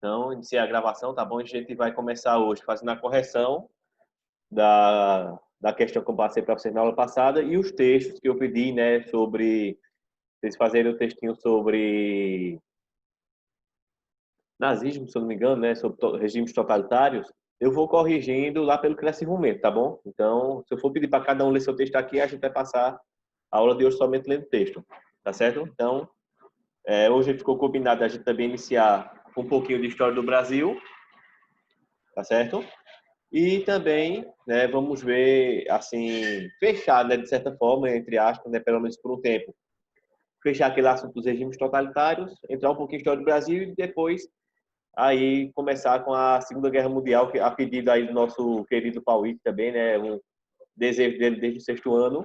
Então, iniciei a gravação, tá bom? A gente vai começar hoje fazendo a correção da questão que eu passei para vocês na aula passada e os textos que eu pedi, né, sobre vocês fazerem o textinho sobre nazismo, se eu não me engano, né, sobre regimes totalitários. Eu vou corrigindo lá pelo Cresce Momento, tá bom? Então, se eu for pedir para cada um ler seu texto aqui, a gente vai passar a aula de hoje somente lendo texto, tá certo? Então, hoje ficou combinado a gente também iniciar um pouquinho de história do Brasil, tá certo? E também, né, vamos ver, assim, fechar, né, de certa forma, entre aspas, né, pelo menos por um tempo, fechar aquele assunto dos regimes totalitários, entrar um pouquinho em história do Brasil e depois aí começar com a Segunda Guerra Mundial, que a pedido aí do nosso querido Pauíque também, né, um desejo dele desde o sexto ano.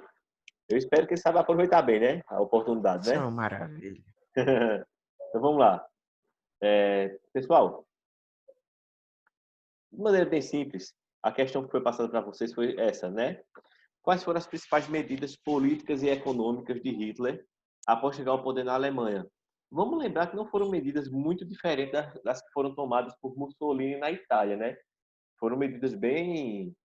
Eu espero que ele saiba aproveitar bem, né, a oportunidade, Isso é né? uma maravilha. Então vamos lá. Pessoal, de maneira bem simples, a questão que foi passada para vocês foi essa, né? Quais foram as principais medidas políticas e econômicas de Hitler após chegar ao poder na Alemanha? Vamos lembrar que não foram medidas muito diferentes das que foram tomadas por Mussolini na Itália, né? Foram medidas bem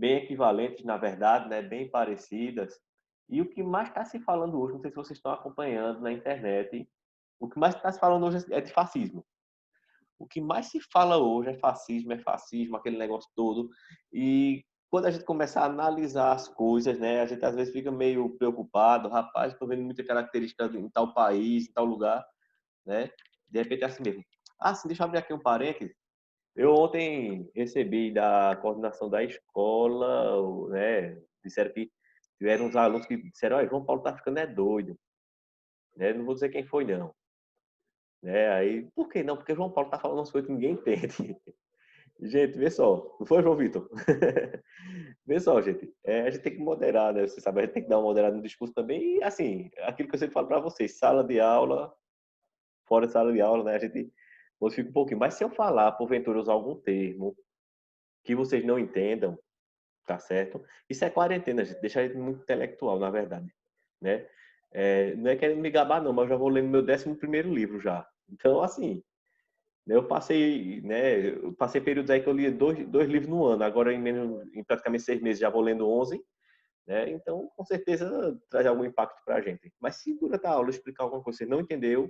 equivalentes, na verdade, né? Bem parecidas. E o que mais está se falando hoje, não sei se vocês estão acompanhando na internet, o que mais está se falando hoje é de fascismo. O que mais se fala hoje é fascismo, aquele negócio todo. E quando a gente começa a analisar as coisas, né, a gente às vezes fica meio preocupado, rapaz, estou vendo muita característica em tal país, em tal lugar, né? De repente é assim mesmo. Ah, sim, deixa eu abrir aqui um parênteses. Eu ontem recebi da coordenação da escola, né, disseram que tiveram uns alunos que disseram, olha, João Paulo tá ficando doido, né? Não vou dizer quem foi não, né? Aí, por que não? Porque João Paulo tá falando umas coisas que ninguém entende. Gente, vê só. Não foi, João Vitor? Vê só, gente. A gente tem que moderar, né? Você sabe, a gente tem que dar uma moderada no discurso também. E, assim, aquilo que eu sempre falo para vocês, sala de aula, fora de sala de aula, né? A gente modifica um pouquinho. Mas se eu falar, porventura, usar algum termo que vocês não entendam, tá certo? Isso é quarentena, gente. Deixa a gente muito intelectual, na verdade, né? Não é querendo me gabar, não, mas eu já vou lendo meu 11º livro já. Então, assim, eu passei, né, eu passei períodos aí que eu lia dois livros no ano, agora em praticamente 6 meses já vou lendo 11, né? Então, com certeza, traz algum impacto para a gente. Mas se durante a aula eu explicar alguma coisa que você não entendeu,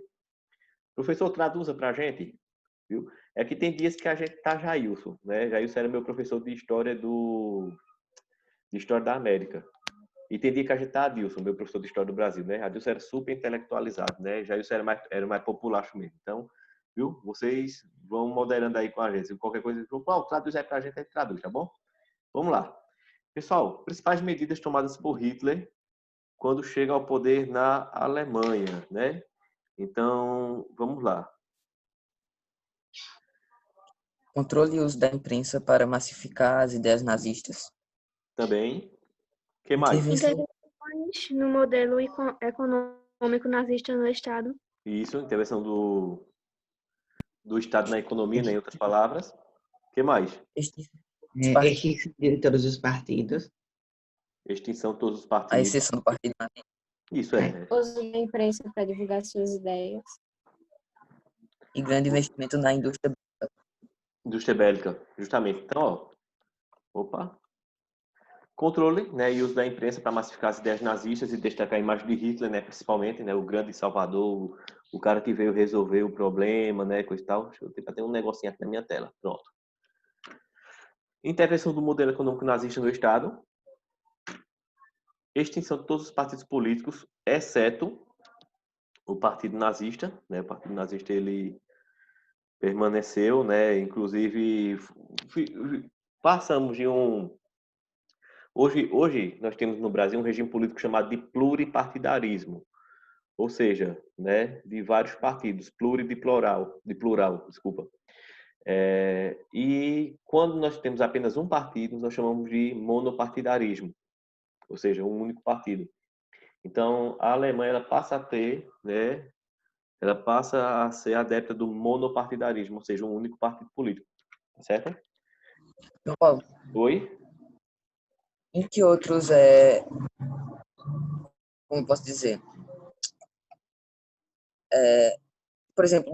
professor, traduza para a gente, viu? É que tem dias que a gente tá Jailson, né? Jailson era meu professor de História da América. E tem dia que a gente tá Adilson, meu professor de História do Brasil, né? Adilson era super intelectualizado, né? Jailson era mais populacho mesmo. Então, viu? Vocês vão moderando aí com a gente. Qualquer coisa, traduz aí pra gente, a gente traduz, tá bom? Vamos lá. Pessoal, principais medidas tomadas por Hitler quando chega ao poder na Alemanha, né? Então, vamos lá. Controle e uso da imprensa para massificar as ideias nazistas. Também. O que mais? Intervenção. Intervenções no modelo econômico nazista no Estado. Isso, intervenção do Estado na economia, né, em outras palavras. O que mais? Extinção de todos os partidos. Extinção de todos os A partidos. exceção do partido nazista. Isso é. Uso da imprensa para divulgar suas ideias. E grande investimento na indústria. Indústria bélica, justamente. Então, ó, opa. Controle, né, e uso da imprensa para massificar as ideias nazistas e destacar a imagem de Hitler, né, principalmente, né, o grande salvador, o cara que veio resolver o problema, né, coisa e tal. Deixa eu ter um negocinho aqui na minha tela. Pronto. Intervenção do modelo econômico nazista no Estado. Extinção de todos os partidos políticos, exceto o Partido Nazista, né? O Partido Nazista ele permaneceu, né? Inclusive passamos de hoje nós temos no Brasil um regime político chamado de pluripartidarismo, ou seja, né, de vários partidos, de plural, desculpa. E quando nós temos apenas um partido, nós chamamos de monopartidarismo, ou seja, um único partido. Então, a Alemanha ela passa a ter, né, ela passa a ser adepta do monopartidarismo, ou seja, um único partido político, certo? João Paulo, Oi? em que outros, como posso dizer, por exemplo,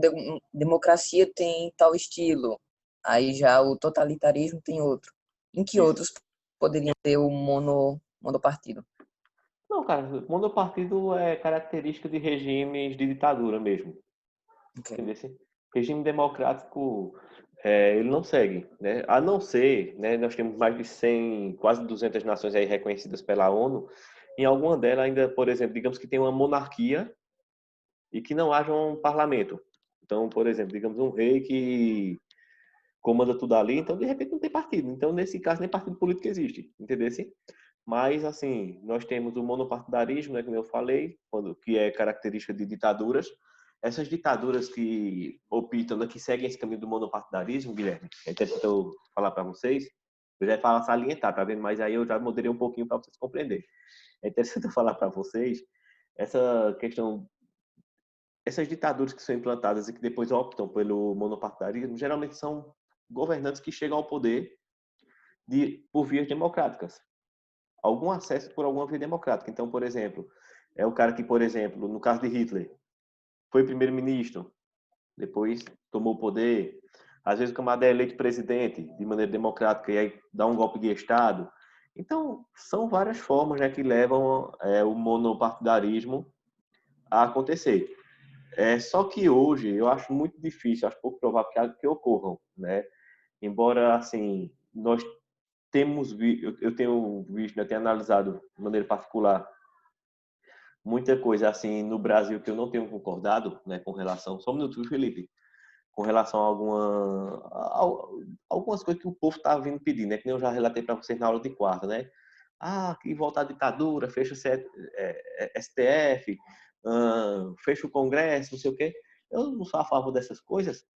democracia tem tal estilo, aí já o totalitarismo tem outro. Em que Isso. outros poderiam ter o monopartido? Não, cara, monopartido é característica de regimes de ditadura mesmo. Ok. Entendeu? Regime democrático, ele não segue, né? A não ser, né, nós temos mais de 100, quase 200 nações aí reconhecidas pela ONU. Em alguma delas ainda, por exemplo, digamos que tem uma monarquia e que não haja um parlamento. Então, por exemplo, digamos um rei que comanda tudo ali, então de repente não tem partido. Então, nesse caso, nem partido político existe, entendeu? Mas, assim, nós temos o monopartidarismo, né, como eu falei, que é característica de ditaduras. Essas ditaduras que optam, né, que seguem esse caminho do monopartidarismo, Guilherme, é interessante eu falar para vocês, eu já ia falar salientar, tá vendo? Mas aí eu já moderei um pouquinho para vocês compreenderem. É interessante eu falar para vocês essa questão, essas ditaduras que são implantadas e que depois optam pelo monopartidarismo, geralmente são governantes que chegam ao poder por vias democráticas. Algum acesso por alguma via democrática. Então, por exemplo, é o cara que, por exemplo, no caso de Hitler, foi primeiro-ministro, depois tomou o poder. Às vezes o camarada é eleito presidente de maneira democrática e aí dá um golpe de Estado. Então, são várias formas, né, que levam o monopartidarismo a acontecer. Só que hoje eu acho muito difícil, acho pouco provável que ocorram, né? Embora, assim, nós eu tenho visto, né, eu tenho analisado de maneira particular muita coisa assim no Brasil que eu não tenho concordado, né, com relação, só um minuto, Felipe, com relação algumas coisas que o povo está vindo pedir, né, que nem eu já relatei para vocês na aula de quarta, né? Que voltar à ditadura, fecha o STF, fecha o Congresso, não sei o quê. Eu não sou a favor dessas coisas,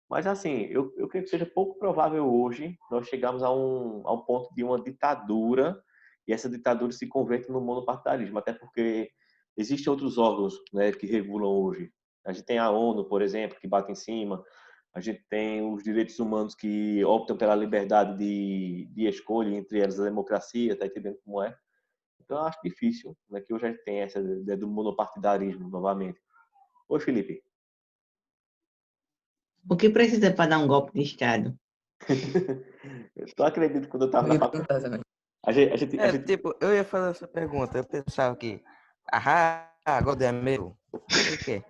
mas, assim, eu creio que seja pouco provável hoje nós chegarmos a um ponto de uma ditadura e essa ditadura se converte no monopartidarismo, até porque existem outros órgãos, né, que regulam hoje. A gente tem a ONU, por exemplo, que bate em cima. A gente tem os direitos humanos que optam pela liberdade de escolha, entre elas a democracia, tá entendendo como é? Então, eu acho difícil, né, que hoje a gente tem essa ideia do monopartidarismo novamente. Oi, Felipe. O que precisa para dar um golpe de Estado? Eu acredito que quando eu estava Eu na ia faculdade. perguntar também. Tipo, eu ia fazer essa pergunta, eu pensava que, agora é meu. O quê?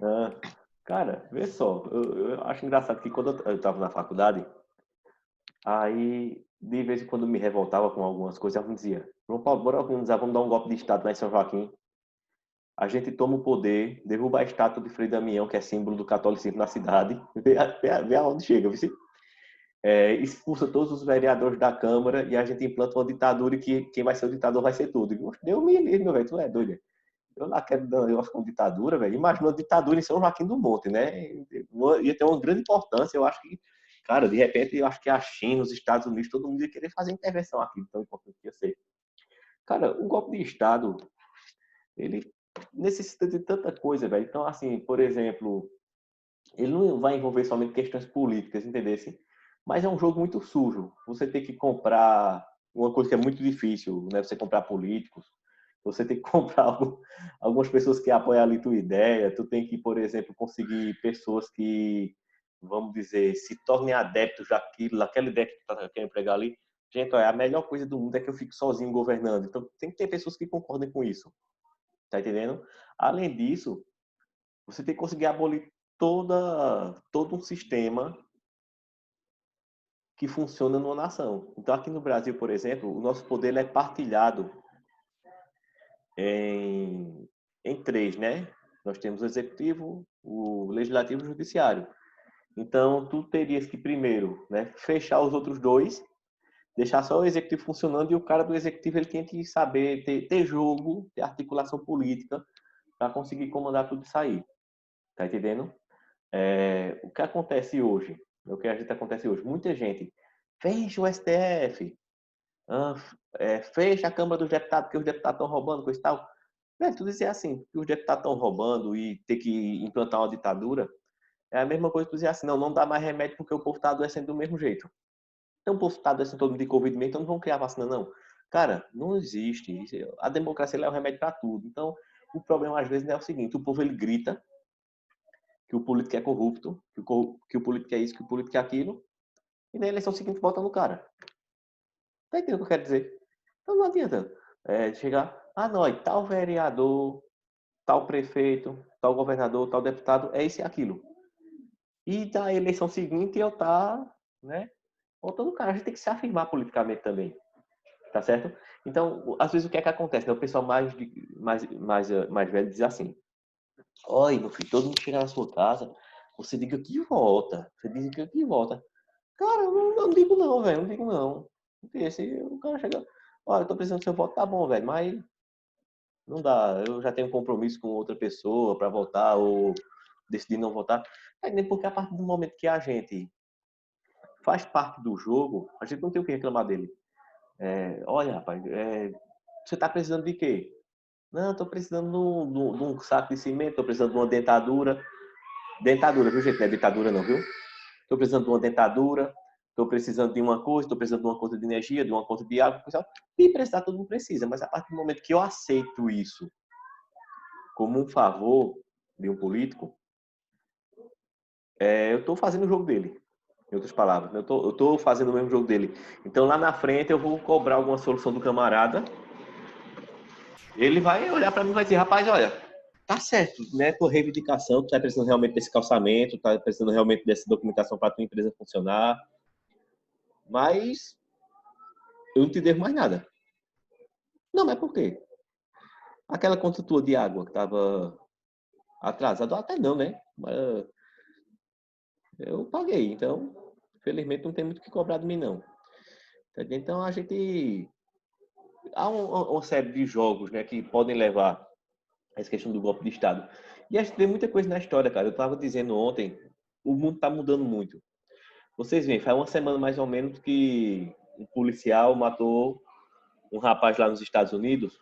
Cara, vê só, eu acho engraçado que quando eu estava na faculdade, aí de vez em quando me revoltava com algumas coisas, eu me dizia, João Paulo, bora organizar, vamos dar um golpe de Estado lá em São Joaquim. A gente toma o poder, derruba a estátua de Frei Damião, que é símbolo do catolicismo na cidade, vê aonde chega, viu? Expulsa todos os vereadores da Câmara e a gente implanta uma ditadura e que quem vai ser o ditador vai ser tudo. Deus me livre, meu velho, tu é doido. Eu lá quero dar um negócio com ditadura, velho. Imagina uma ditadura em São Joaquim do Monte, né? Ia ter uma grande importância. Eu acho que, cara, de repente, eu acho que a China, os Estados Unidos, todo mundo ia querer fazer intervenção aqui, tão importante que ia ser. Cara, o golpe de Estado, ele necessita de tanta coisa, velho. Então, assim, por exemplo, ele não vai envolver somente questões políticas, entendeu? Mas é um jogo muito sujo. Você tem que comprar uma coisa que é muito difícil, né? Você comprar políticos. Você tem que comprar algumas pessoas que apoiam ali tua ideia. Tu tem que, por exemplo, conseguir pessoas que, vamos dizer, se tornem adeptos daquela ideia que tu tá querendo pregar ali. Gente, olha, a melhor coisa do mundo é que eu fico sozinho governando. Então, tem que ter pessoas que concordem com isso. Tá entendendo? Além disso, você tem que conseguir abolir todo um sistema que funciona numa nação. Então, aqui no Brasil, por exemplo, o nosso poder é partilhado em três, né? Nós temos o executivo, o legislativo e o judiciário. Então, tu terias que primeiro, né, fechar os outros dois, deixar só o executivo funcionando e o cara do executivo ele tem que saber ter jogo, ter articulação política para conseguir comandar tudo isso aí. Tá entendendo? O que acontece hoje? O que a gente acontece hoje? Muita gente fecha o STF, fecha a Câmara dos Deputados, porque os deputados estão roubando, coisa e tal. Tu dizer assim, que os deputados estão roubando e ter que implantar uma ditadura, é a mesma coisa que tu dizer assim, não dá mais remédio porque o povo está adoecendo do mesmo jeito. Então o povo está adoecendo todo mundo de Covid mesmo, então não vão criar vacina, não. Cara, não existe. A democracia é o remédio para tudo. Então, o problema às vezes é o seguinte, o povo ele grita, que o político é corrupto, que o político é isso, que o político é aquilo, e na eleição seguinte vota no cara. Tá entendendo o que eu quero dizer? Então não adianta chegar, não, tal vereador, tal prefeito, tal governador, tal deputado, é isso e aquilo. E na eleição seguinte eu né, votando no cara. A gente tem que se afirmar politicamente também. Tá certo? Então, às vezes o que é que acontece? Né? O pessoal mais velho diz assim: oi, meu filho, todo mundo chega na sua casa, você diga que volta. Você diga que volta. Cara, eu não digo não, velho. Não digo não. Se o cara chega, olha, eu tô precisando do seu voto, tá bom, velho, mas não dá. Eu já tenho um compromisso com outra pessoa para votar ou decidir não votar. É nem porque a partir do momento que a gente faz parte do jogo, a gente não tem o que reclamar dele. Olha, rapaz, você tá precisando de quê? Não, tô precisando de um saco de cimento, tô precisando de uma dentadura. Dentadura, viu, gente? Não é ditadura não, viu? Tô precisando de uma dentadura, tô precisando de uma coisa, tô precisando de uma conta de energia, de uma conta de água, pessoal. E precisar todo mundo precisa, mas a partir do momento que eu aceito isso como um favor de um político, eu tô fazendo o jogo dele. Em outras palavras, né? Eu tô fazendo o mesmo jogo dele. Então lá na frente eu vou cobrar alguma solução do camarada. Ele vai olhar para mim e vai dizer, rapaz, olha, tá certo, né? Tua reivindicação, tu tá precisando realmente desse calçamento, tá precisando realmente dessa documentação para tua empresa funcionar, mas eu não te devo mais nada. Não, mas por quê? Aquela conta tua de água que tava atrasada, até não, né? Mas eu paguei, então, felizmente não tem muito o que cobrar de mim, não. Então a gente... Há uma série de jogos, né, que podem levar a essa questão do golpe de Estado. E a gente vê muita coisa na história, cara. Eu estava dizendo ontem, o mundo está mudando muito. Vocês veem, faz uma semana mais ou menos que um policial matou um rapaz lá nos Estados Unidos.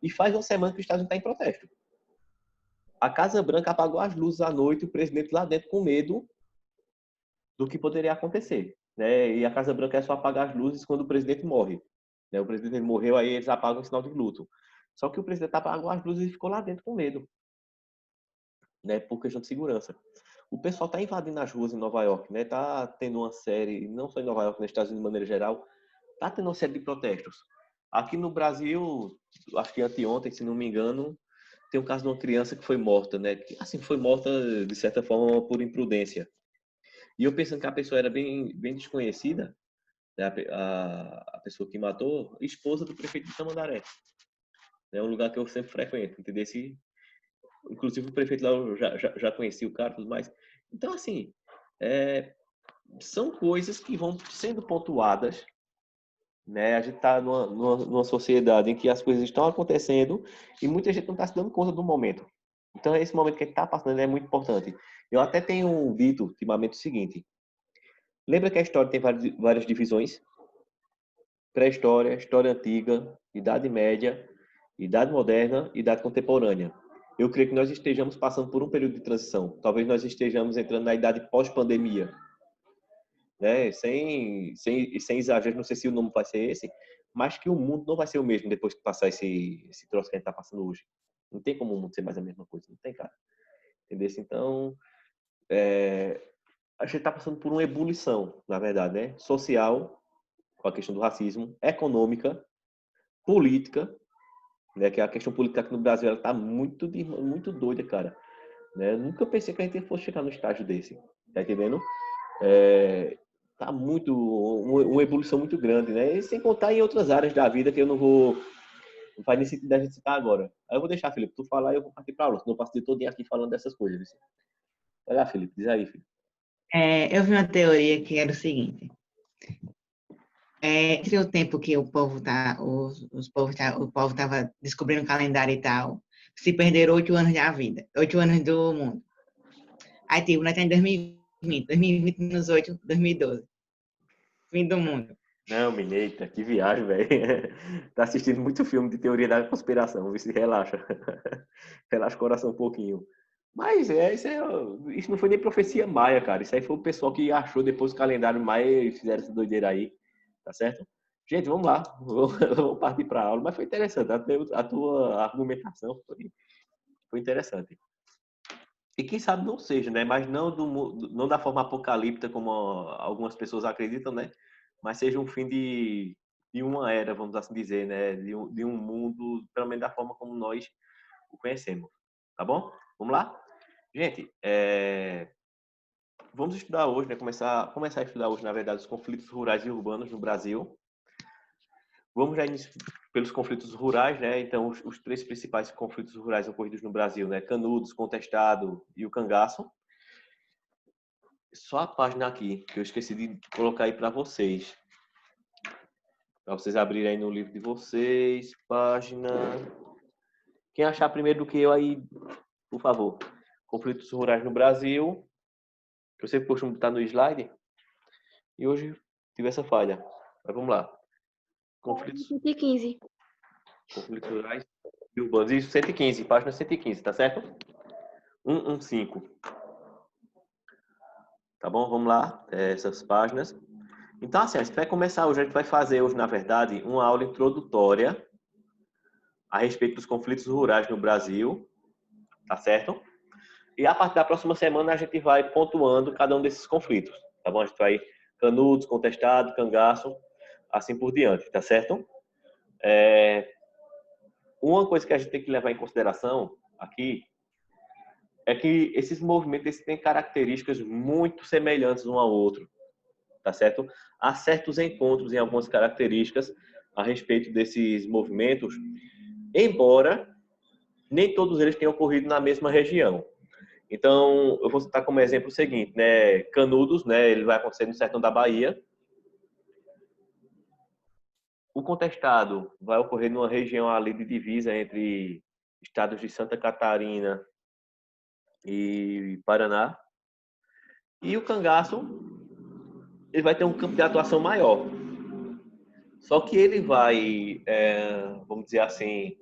E faz uma semana que os Estados Unidos está em protesto. A Casa Branca apagou as luzes à noite, o presidente lá dentro com medo do que poderia acontecer. Né? E a Casa Branca é só apagar as luzes quando o presidente morre. Né? O presidente morreu, aí eles apagam o sinal de luto. Só que o presidente apagou as luzes e ficou lá dentro com medo. Né? Por questão de segurança. O pessoal está invadindo as ruas em Nova York, né? Tá tendo uma série, não só em Nova York, nos Estados Unidos de maneira geral, tá tendo uma série de protestos. Aqui no Brasil, acho que anteontem, se não me engano, tem um caso de uma criança que foi morta, né? Que, assim, foi morta, de certa forma, por imprudência. E eu pensando que a pessoa era bem desconhecida, né? A pessoa que matou, esposa do prefeito de Tamandaré. É um lugar que eu sempre frequento, entendeu? Inclusive o prefeito lá eu já conhecia o cara e tudo mais. Então, assim, são coisas que vão sendo pontuadas, né? A gente está numa sociedade em que as coisas estão acontecendo e muita gente não está se dando conta do momento. Então, esse momento que a gente está passando é muito importante. Eu até tenho dito ultimamente o seguinte: lembra que a história tem várias divisões? Pré-história, história antiga, Idade Média, Idade Moderna e Idade Contemporânea. Eu creio que nós estejamos passando por um período de transição. Talvez nós estejamos entrando na idade pós-pandemia. Né? Sem exagero, não sei se o nome vai ser esse, mas que o mundo não vai ser o mesmo depois que passar esse troço que a gente está passando hoje. Não tem como o mundo ser mais a mesma coisa. Não tem, cara. Entendeu? Então, a gente está passando por uma ebulição, na verdade, né? Social, com a questão do racismo, econômica, política, né? Que a questão política aqui no Brasil ela está muito doida, cara. Né? Eu nunca pensei que a gente fosse chegar no estágio desse. Tá entendendo? Tá muito uma evolução muito grande, né? E sem contar em outras áreas da vida que eu não faz nem sentido a gente citar agora. Aí eu vou deixar, Felipe, tu falar e eu vou partir para aula. Não posso ter todo dia aqui falando dessas coisas. Viu? Vai lá, Felipe, diz aí, Felipe. Eu vi uma teoria que era o seguinte: entre o tempo que o povo estava descobrindo o calendário e tal, se perderam 8 anos da vida, 8 anos do mundo. Aí, tipo, nós estamos em 2020 menos 8, 2012. Fim do mundo. Não, Mineita, que viagem, velho. Tá assistindo muito filme de teoria da conspiração, vê se relaxa. Relaxa o coração um pouquinho. Mas isso não foi nem profecia maia, cara. Isso aí foi o pessoal que achou depois do calendário maia e fizeram essa doideira aí, tá certo? Gente, vamos lá. Vamos partir para a aula. Mas foi interessante. A tua argumentação foi interessante. E quem sabe não seja, né? Mas não, não da forma apocalíptica como algumas pessoas acreditam, né? Mas seja um fim de uma era, vamos assim dizer, né? De um mundo, pelo menos da forma como nós o conhecemos. Tá bom? Vamos lá? Gente, vamos estudar hoje, né? Começar a estudar hoje, na verdade, os conflitos rurais e urbanos no Brasil. Vamos já iniciar pelos conflitos rurais, né? Então, os três principais conflitos rurais ocorridos no Brasil, né? Canudos, Contestado e o Cangaço. Só a página aqui, que eu esqueci de colocar aí para vocês. Para vocês abrirem aí no livro de vocês. Página... Quem achar primeiro do que eu aí, por favor. Conflitos rurais no Brasil. Eu sempre costumo botar no slide. E hoje tive essa falha. Mas vamos lá. Conflitos 115. rurais e urbanos. Isso, 115. Página 115, tá certo? 115. Tá bom? Vamos lá. Essas páginas. Então, assim, a gente vai começar hoje. A gente vai fazer hoje, na verdade, uma aula introdutória a respeito dos conflitos rurais no Brasil, tá certo? E a partir da próxima semana a gente vai pontuando cada um desses conflitos, tá bom? A gente vai Canudos, Contestado, Cangaço, assim por diante, tá certo? Uma coisa que a gente tem que levar em consideração aqui é que esses movimentos eles têm características muito semelhantes um ao outro, tá certo? Há certos encontros em algumas características a respeito desses movimentos, embora nem todos eles tenham ocorrido na mesma região. Então, eu vou citar como exemplo o seguinte, né? Canudos, né? Ele vai acontecer no sertão da Bahia. O Contestado vai ocorrer numa região ali de divisa entre estados de Santa Catarina e Paraná. E o Cangaço, ele vai ter um campo de atuação maior. Só que ele vai, vamos dizer assim,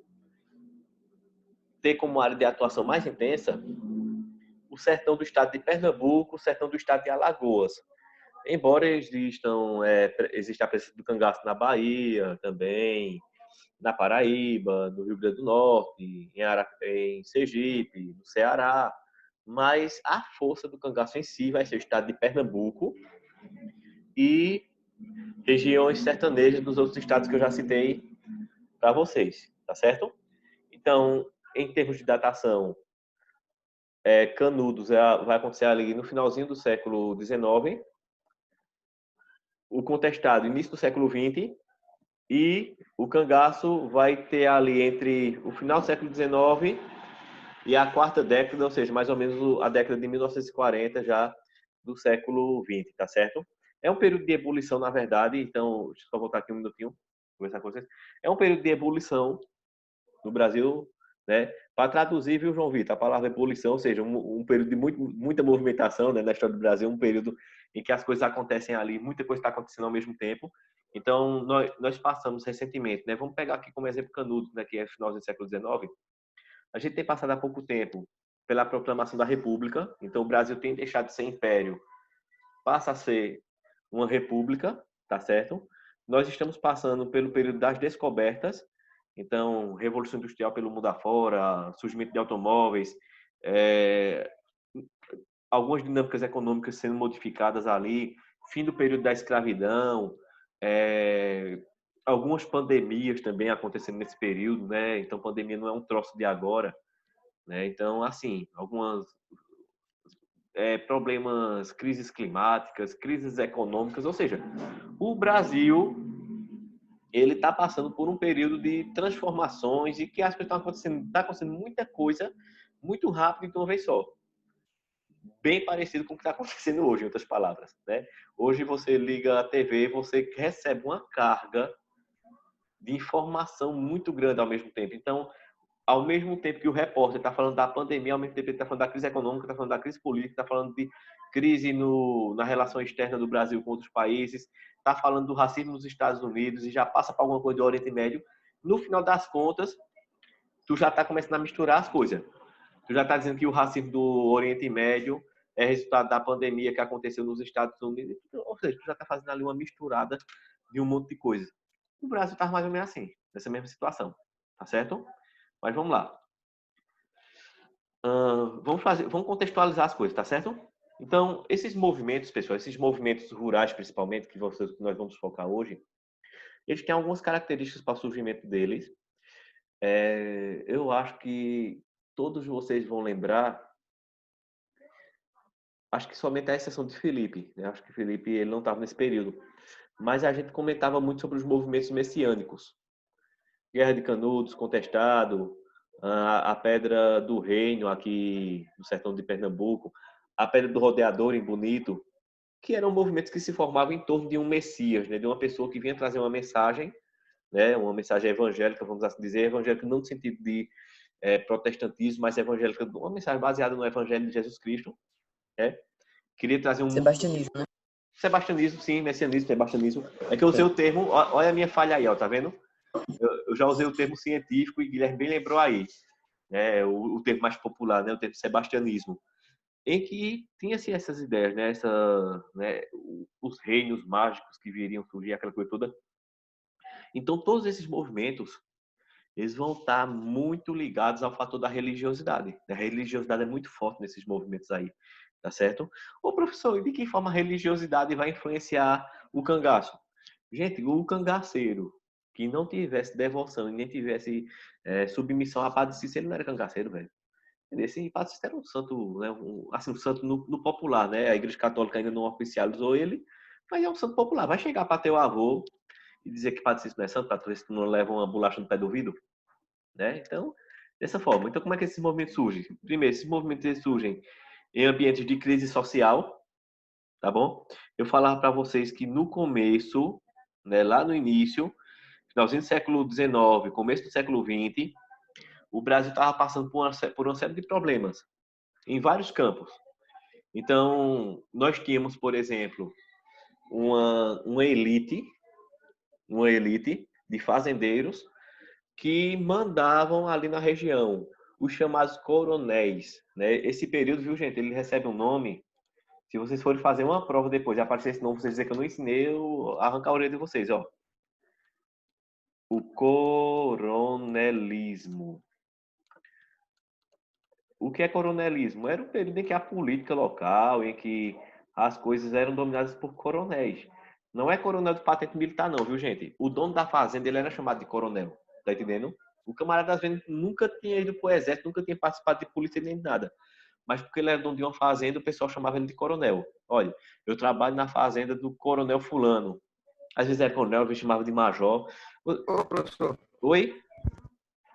ter como área de atuação mais intensa o sertão do estado de Pernambuco, o sertão do estado de Alagoas. Embora exista a presença do cangaço na Bahia também, na Paraíba, no Rio Grande do Norte, em Sergipe, no Ceará, mas a força do cangaço em si vai ser o estado de Pernambuco e regiões sertanejas dos outros estados que eu já citei para vocês, tá certo? Então, em termos de datação, Canudos vai acontecer ali no finalzinho do século XIX, o Contestado início do século XX e o Cangaço vai ter ali entre o final do século XIX e a quarta década, ou seja, mais ou menos a década de 1940 já do século XX, tá certo? É um período de ebulição, na verdade, então, deixa eu só voltar aqui um minutinho, conversar com vocês. É um período de ebulição no Brasil, né? Para traduzir, viu, João Vitor, a palavra ebulição, ou seja, um período de muita movimentação, né, na história do Brasil, um período em que as coisas acontecem ali, muita coisa está acontecendo ao mesmo tempo. Então, nós passamos recentemente, né? Vamos pegar aqui como exemplo Canudos, né, que é final do século XIX. A gente tem passado há pouco tempo pela proclamação da República. Então, o Brasil tem deixado de ser império, passa a ser uma república, tá certo? Nós estamos passando pelo período das descobertas. Então, Revolução Industrial pelo mundo afora, surgimento de automóveis, algumas dinâmicas econômicas sendo modificadas ali, fim do período da escravidão, algumas pandemias também acontecendo nesse período, né? Então, pandemia não é um troço de agora, né? Então, assim, algumas problemas, crises climáticas, crises econômicas, ou seja, o Brasil ele está passando por um período de transformações e que as coisas estão acontecendo, está acontecendo muita coisa muito rápido de uma vez só. Bem parecido com o que está acontecendo hoje, em outras palavras, né? Hoje você liga a TV, você recebe uma carga de informação muito grande ao mesmo tempo. Então, ao mesmo tempo que o repórter está falando da pandemia, ao mesmo tempo que ele está falando da crise econômica, está falando da crise política, está falando de crise na relação externa do Brasil com outros países, está falando do racismo nos Estados Unidos e já passa para alguma coisa do Oriente Médio, no final das contas, tu já está começando a misturar as coisas. Tu já está dizendo que o racismo do Oriente Médio é resultado da pandemia que aconteceu nos Estados Unidos, ou seja, tu já está fazendo ali uma misturada de um monte de coisa. O Brasil está mais ou menos assim, nessa mesma situação, tá certo? Mas vamos lá. Vamos contextualizar as coisas, tá certo? Então, esses movimentos, pessoal, esses movimentos rurais, principalmente, que nós vamos focar hoje, eles têm algumas características para o surgimento deles. Eu acho que todos vocês vão lembrar, acho que somente a exceção de Felipe, né? Acho que Felipe ele não estava nesse período, mas a gente comentava muito sobre os movimentos messiânicos. Guerra de Canudos, Contestado, a Pedra do Reino aqui no sertão de Pernambuco, a Pedra do Rodeador em Bonito, que eram movimentos que se formavam em torno de um Messias, né? De uma pessoa que vinha trazer uma mensagem, né? Uma mensagem evangélica, vamos assim dizer, evangélica não no sentido de protestantismo, mas evangélica, uma mensagem baseada no Evangelho de Jesus Cristo, né? Queria trazer um Sebastianismo, né? Sebastianismo, sim, messianismo, sebastianismo. É que eu usei o termo, olha a minha falha aí, ó, tá vendo? Eu já usei o termo científico e Guilherme bem lembrou aí, né? O termo mais popular, né? O termo sebastianismo, em que tinha-se essas ideias, né? Os reinos mágicos que viriam surgir, aquela coisa toda. Então, todos esses movimentos, eles vão estar muito ligados ao fator da religiosidade. A religiosidade é muito forte nesses movimentos aí, tá certo? Ô, professor, e de que forma a religiosidade vai influenciar o cangaço? Gente, o cangaceiro que não tivesse devoção e nem tivesse submissão a Padre Cícero, ele não era cangaceiro, velho. Esse Padre Cícero era um santo, né? Um santo no popular, né? A Igreja Católica ainda não oficializou ele, mas é um santo popular. Vai chegar para teu avô e dizer que Padre Cícero não é santo, para tu não leva uma bolacha no pé do ouvido, né? Então, dessa forma. Então, como é que esses movimentos surgem? Primeiro, esses movimentos surgem em ambientes de crise social, tá bom? Eu falava para vocês que no começo, né, lá no início, finalzinho do século XIX, começo do século XX, o Brasil estava passando por uma série de problemas em vários campos. Então, nós tínhamos, por exemplo, uma elite de fazendeiros que mandavam ali na região, os chamados coronéis, né? Esse período, viu, gente, ele recebe um nome. Se vocês forem fazer uma prova depois e aparecer esse nome, vocês dizer que eu não ensinei, eu arrancar a orelha de vocês, ó. O coronelismo. O que é coronelismo? Era um período em que a política local, em que as coisas eram dominadas por coronéis. Não é coronel de patente militar, não, viu, gente? O dono da fazenda, ele era chamado de coronel. Tá entendendo? O camarada, às vezes, nunca tinha ido pro exército, nunca tinha participado de polícia nem de nada. Mas porque ele era dono de uma fazenda, o pessoal chamava ele de coronel. Olha, eu trabalho na fazenda do coronel fulano. Às vezes era coronel, às vezes chamava de major. Ô, professor, Oi?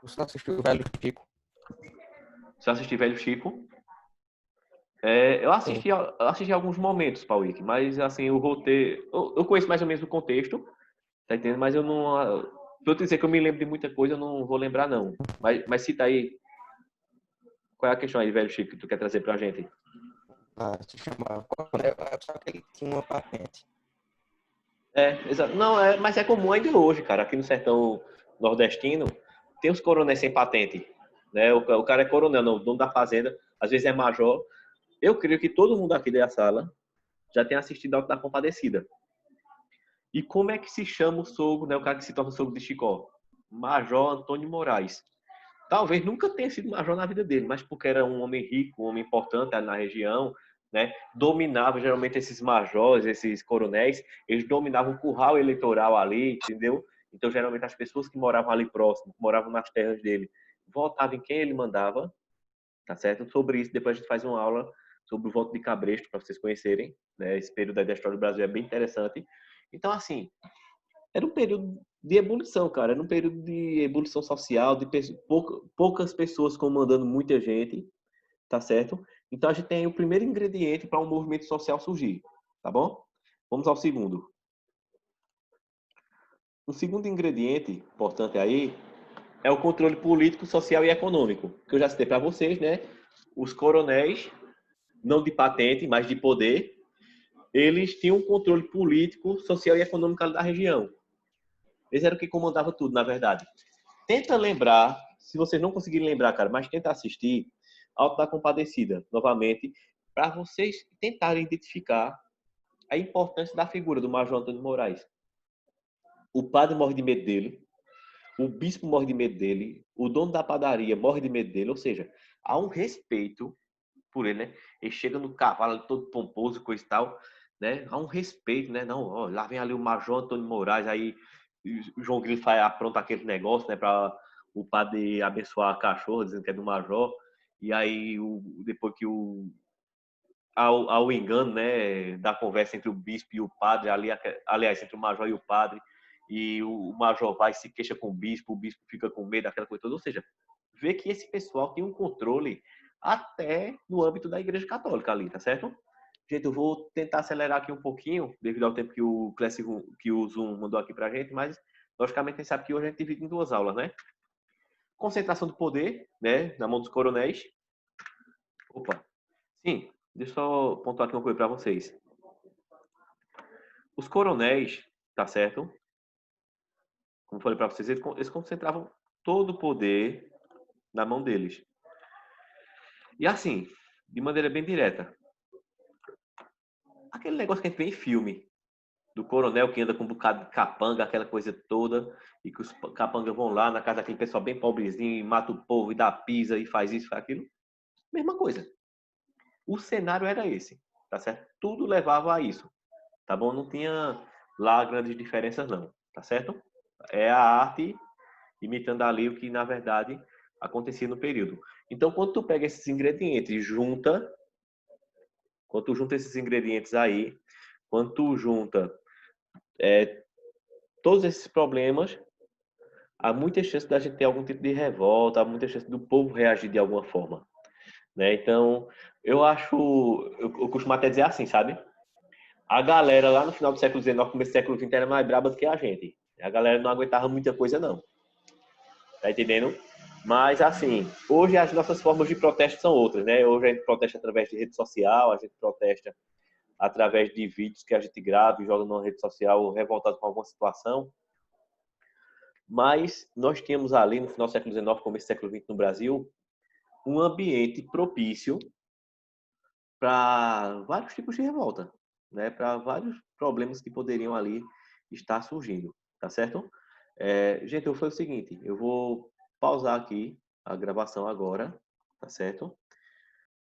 você assistiu o Velho Chico? Você assistiu Velho Chico? Eu assisti alguns momentos, Pauíque, mas assim, o roteiro. Eu conheço mais ou menos o contexto, tá entendendo? Mas eu não. Se eu te dizer que eu me lembro de muita coisa, eu não vou lembrar, não. Mas cita aí. Qual é a questão aí, Velho Chico, que tu quer trazer pra gente? Se chamava Coronel, só que ele tinha uma patente. Exato. Não, mas é comum ainda hoje, cara. Aqui no sertão nordestino, tem os coronéis sem patente. Né? O cara é coronel, não, o dono da fazenda, às vezes é major. Eu creio que todo mundo aqui da sala já tem assistido Auto da Compadecida. E como é que se chama o sogro, né? O cara que se torna sogro de Chicó? Major Antônio Moraes. Talvez nunca tenha sido major na vida dele, mas porque era um homem rico, um homem importante ali na região, né? Dominava geralmente esses majores, esses coronéis, eles dominavam o curral eleitoral ali, entendeu? Então, geralmente, as pessoas que moravam ali próximo, que moravam nas terras dele, votavam em quem ele mandava, tá certo? Sobre isso, depois a gente faz uma aula sobre o voto de Cabresto, para vocês conhecerem, né? Esse período da história do Brasil é bem interessante. Então, assim, era um período de ebulição, cara. Era um período de ebulição social, de poucas pessoas comandando muita gente, tá certo? Então, a gente tem o primeiro ingrediente para um movimento social surgir, tá bom? Vamos ao segundo. O segundo ingrediente importante aí é o controle político, social e econômico, que eu já citei para vocês, né? Os coronéis, não de patente, mas de poder, eles tinham um controle político, social e econômico da região. Eles eram que comandavam tudo, na verdade. Tenta lembrar, se vocês não conseguirem lembrar, cara, mas tenta assistir Auto da Compadecida, novamente, para vocês tentarem identificar a importância da figura do Major Antônio Moraes. O padre morre de medo dele, o bispo morre de medo dele, o dono da padaria morre de medo dele, ou seja, há um respeito por ele, né? Ele chega no cavalo todo pomposo, coisa e tal, né? Há um respeito, né? Não, ó, lá vem ali o Major Antônio Moraes, aí o João Grilo apronta aquele negócio, né? Para o padre abençoar a cachorra, dizendo que é do Major. E aí, depois que ao engano, né, da conversa entre o bispo e o padre, aliás, entre o major e o padre, e o major vai e se queixa com o bispo fica com medo daquela coisa toda. Ou seja, vê que esse pessoal tem um controle até no âmbito da Igreja Católica ali, tá certo? Gente, eu vou tentar acelerar aqui um pouquinho, devido ao tempo que o Zoom mandou aqui pra gente, mas, logicamente, a gente sabe que hoje a gente divide em 2 aulas, né? Concentração do poder, né, na mão dos coronéis. Opa, sim, deixa eu só pontuar aqui uma coisa para vocês. Os coronéis, tá certo? Como eu falei para vocês, eles concentravam todo o poder na mão deles. E assim, de maneira bem direta, aquele negócio que a gente vê em filme, do coronel que anda com um bocado de capanga, aquela coisa toda, e que os capangas vão lá na casa daquele pessoal bem pobrezinho, e mata o povo, e dá pisa, e faz isso, faz aquilo. Mesma coisa. O cenário era esse, tá certo? Tudo levava a isso, tá bom? Não tinha lá grandes diferenças não, tá certo? É a arte imitando ali o que na verdade acontecia no período. Então, quando tu pega esses ingredientes e quando tu junta esses ingredientes aí, quando tu junta todos esses problemas, há muita chance da gente ter algum tipo de revolta, há muita chance do povo reagir de alguma forma, né? Então, eu costumo até dizer assim, sabe? A galera lá no final do século XIX, começo do século XX, era mais braba do que a gente. A galera não aguentava muita coisa, não. Tá entendendo? Mas, assim, hoje as nossas formas de protesto são outras, né? Hoje a gente protesta através de rede social, a gente protesta através de vídeos que a gente grava e joga na rede social revoltado com alguma situação. Mas nós tínhamos ali, no final do século XIX, começo do século XX no Brasil, um ambiente propício para vários tipos de revolta, né? Para vários problemas que poderiam ali estar surgindo, tá certo? Gente, eu vou fazer o seguinte, eu vou pausar aqui a gravação agora, tá certo?